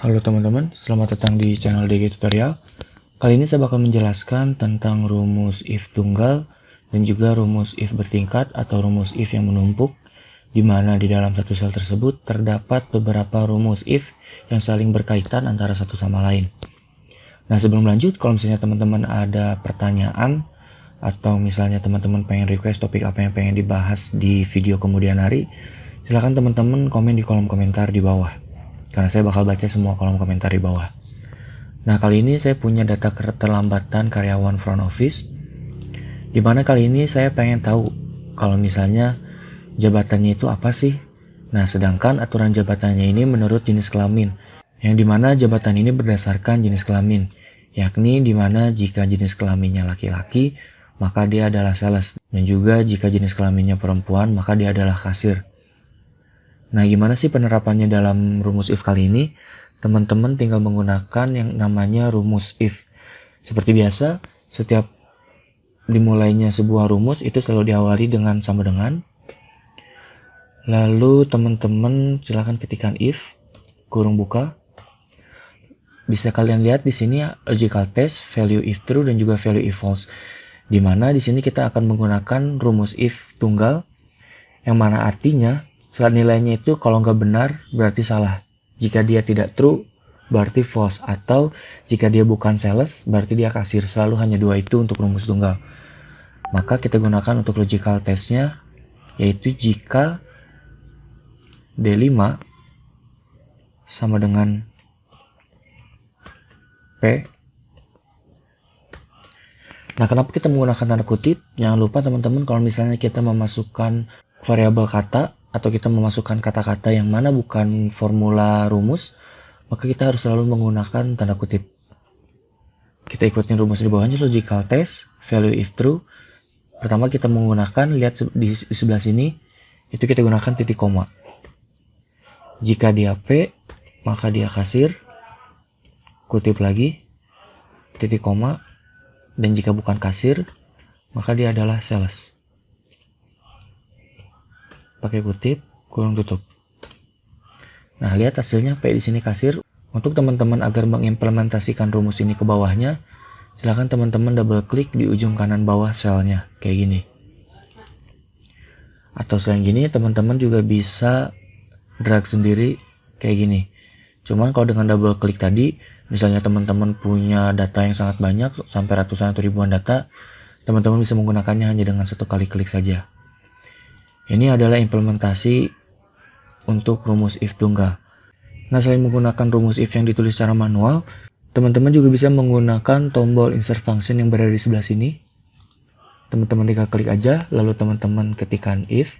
Halo teman-teman, selamat datang di channel DG Tutorial. Kali ini saya bakal menjelaskan tentang rumus if tunggal dan juga rumus if bertingkat atau rumus if yang menumpuk, di mana di dalam satu sel tersebut terdapat beberapa rumus if yang saling berkaitan antara satu sama lain. Nah, sebelum lanjut, kalau misalnya teman-teman ada pertanyaan atau misalnya teman-teman pengen request topik apa yang pengen dibahas di video kemudian hari, silahkan teman-teman komen di kolom komentar di bawah, karena saya bakal baca semua kolom komentar di bawah. Nah, kali ini saya punya data keterlambatan karyawan front office, dimana kali ini saya pengen tahu kalau misalnya jabatannya itu apa sih. Nah, sedangkan aturan jabatannya ini menurut jenis kelamin, yang dimana jabatan ini berdasarkan jenis kelamin, yakni dimana jika jenis kelaminnya laki-laki, maka dia adalah sales, dan juga jika jenis kelaminnya perempuan, maka dia adalah kasir. Nah, gimana sih penerapannya dalam rumus if kali ini? Teman-teman tinggal menggunakan yang namanya rumus if. Seperti biasa, setiap dimulainya sebuah rumus itu selalu diawali dengan sama dengan. Lalu teman-teman silahkan ketikkan if, kurung buka. Bisa kalian lihat di sini logical test, value if true, dan juga value if false. Dimana di sini kita akan menggunakan rumus if tunggal, yang mana artinya nilainya itu kalau nggak benar berarti salah. Jika dia tidak true berarti false, atau jika dia bukan sales berarti dia kasir. Selalu hanya dua itu untuk rumus tunggal. Maka kita gunakan untuk logical testnya, yaitu jika D5 sama dengan P. Nah, kenapa kita menggunakan tanda kutip? Jangan lupa teman-teman, kalau misalnya kita memasukkan variabel kata atau kita memasukkan kata-kata yang mana bukan formula rumus, maka kita harus selalu menggunakan tanda kutip. Kita ikutin rumus di bawahnya, logical test, value if true. Pertama kita menggunakan, lihat di sebelah sini, itu kita gunakan titik koma. Jika dia P, maka dia kasir, kutip lagi, titik koma, dan jika bukan kasir, maka dia adalah sales. Pakai kutip, kurung tutup. Nah, lihat hasilnya P di sini kasir. Untuk teman-teman agar mengimplementasikan rumus ini ke bawahnya, silakan teman-teman double klik di ujung kanan bawah selnya, kayak gini. Atau selain gini, teman-teman juga bisa drag sendiri kayak gini. Cuman kalau dengan double klik tadi, misalnya teman-teman punya data yang sangat banyak, sampai ratusan atau ribuan data, teman-teman bisa menggunakannya hanya dengan satu kali klik saja. Ini adalah implementasi untuk rumus if tunggal. Nah, selain menggunakan rumus if yang ditulis secara manual, teman-teman juga bisa menggunakan tombol insert function yang berada di sebelah sini. Teman-teman tinggal klik aja, lalu teman-teman ketikkan if.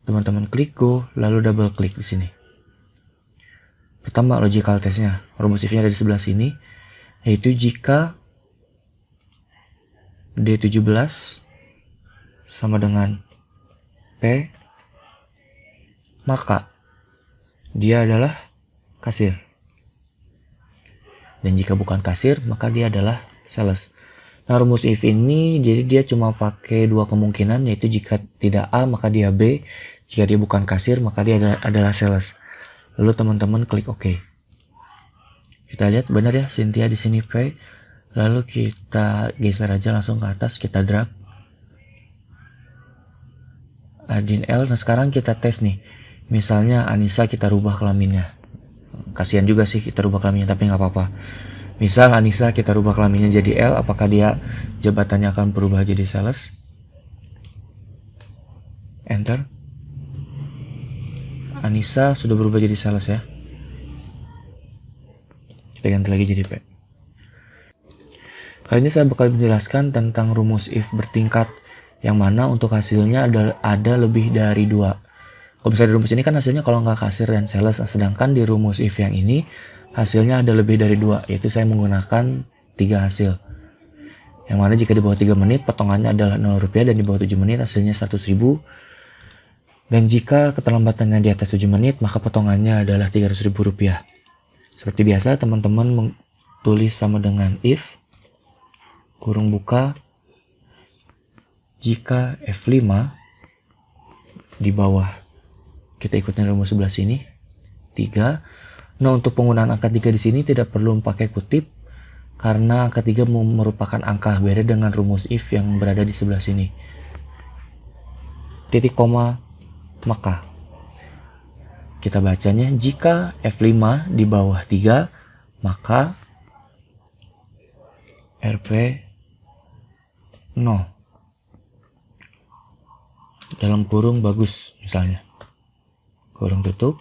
Teman-teman klik go, lalu double klik di sini. Pertama, logical testnya. Rumus if-nya ada di sebelah sini, yaitu jika D17 sama dengan P, maka dia adalah kasir. Dan jika bukan kasir, maka dia adalah sales. Nah, rumus if ini jadi dia cuma pakai dua kemungkinan, yaitu jika tidak A maka dia B, jika dia bukan kasir maka dia adalah sales. Lalu teman-teman klik OK. Kita lihat benar ya, Cynthia di sini P. Lalu kita geser aja langsung ke atas, kita drag. Adin L. Nah, sekarang kita tes nih. Misalnya Anissa kita rubah kelaminnya. Kasihan juga sih kita rubah kelaminnya, tapi nggak apa-apa. Misal Anissa kita rubah kelaminnya jadi L, apakah dia jabatannya akan berubah jadi sales? Enter. Anissa sudah berubah jadi sales ya. Kita ganti lagi jadi P. Kali ini saya bakal menjelaskan tentang rumus if bertingkat, yang mana untuk hasilnya ada lebih dari dua. Kalau misalnya di rumus ini kan hasilnya kalau nggak kasir dan sales, sedangkan di rumus if yang ini hasilnya ada lebih dari dua, yaitu saya menggunakan 3 hasil. Yang mana jika di bawah 3 menit potongannya adalah Rp0, dan di bawah 7 menit hasilnya 100.000. Dan jika keterlambatannya di atas 7 menit, maka potongannya adalah Rp300.000. Seperti biasa, teman-teman tulis sama dengan if, kurung buka, jika F5 di bawah kita ikutin rumus sebelah sini 3, Nah, untuk penggunaan angka 3 di sini tidak perlu pakai kutip karena angka 3 merupakan angka, beda dengan rumus if yang berada di sebelah sini. Titik koma, maka kita bacanya jika F5 di bawah 3, maka RP 0. Dalam kurung bagus misalnya. Kurung tutup.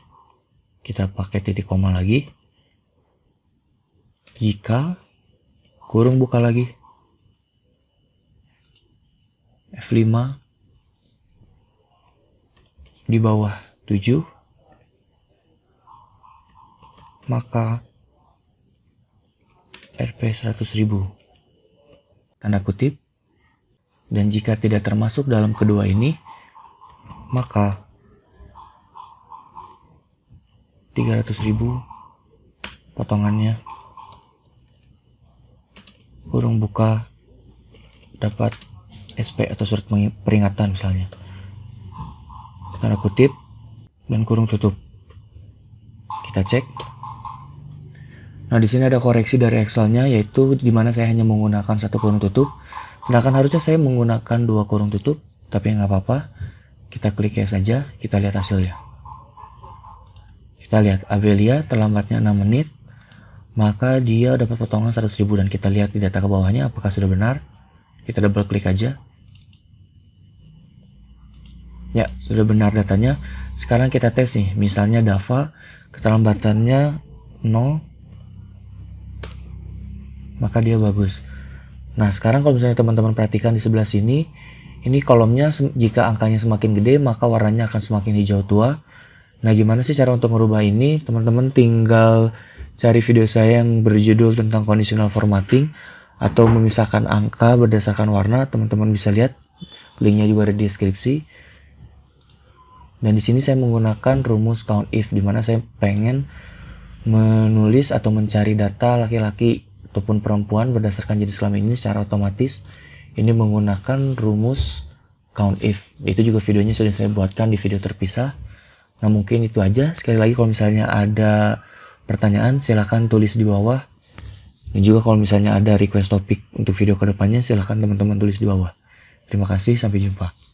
Kita pakai titik koma lagi. Jika kurung buka lagi. F5 di bawah 7, maka Rp 100.000 tanda kutip, dan jika tidak termasuk dalam kedua ini, maka 300.000 potongannya kurung buka dapat SP atau surat peringatan misalnya, tanda kutip dan kurung tutup. Kita cek. Nah, di sini ada koreksi dari Excel-nya, yaitu di mana saya hanya menggunakan satu kurung tutup, sedangkan harusnya saya menggunakan dua kurung tutup, tapi nggak apa-apa. Kita klik ya saja, kita lihat hasilnya. Kita lihat Abelia terlambatnya 6 menit, maka dia dapat potongan 100.000, dan kita lihat di data ke bawahnya apakah sudah benar. Kita double klik aja. Ya, sudah benar datanya. Sekarang kita tes nih, misalnya Dava keterlambatannya 0, maka dia bagus. Nah, sekarang kalau misalnya teman-teman perhatikan di sebelah sini, ini kolomnya jika angkanya semakin gede maka warnanya akan semakin hijau tua. Nah, gimana sih cara untuk merubah ini? Teman-teman tinggal cari video saya yang berjudul tentang conditional formatting atau memisahkan angka berdasarkan warna. Teman-teman bisa lihat, linknya juga ada di deskripsi. Dan di sini saya menggunakan rumus count if, di mana saya pengen menulis atau mencari data laki-laki ataupun perempuan berdasarkan jenis kelamin ini secara otomatis. Ini menggunakan rumus count if. Itu juga videonya sudah saya buatkan di video terpisah. Nah, mungkin itu aja. Sekali lagi, kalau misalnya ada pertanyaan silahkan tulis di bawah. Dan juga kalau misalnya ada request topik untuk video kedepannya silahkan teman-teman tulis di bawah. Terima kasih, sampai jumpa.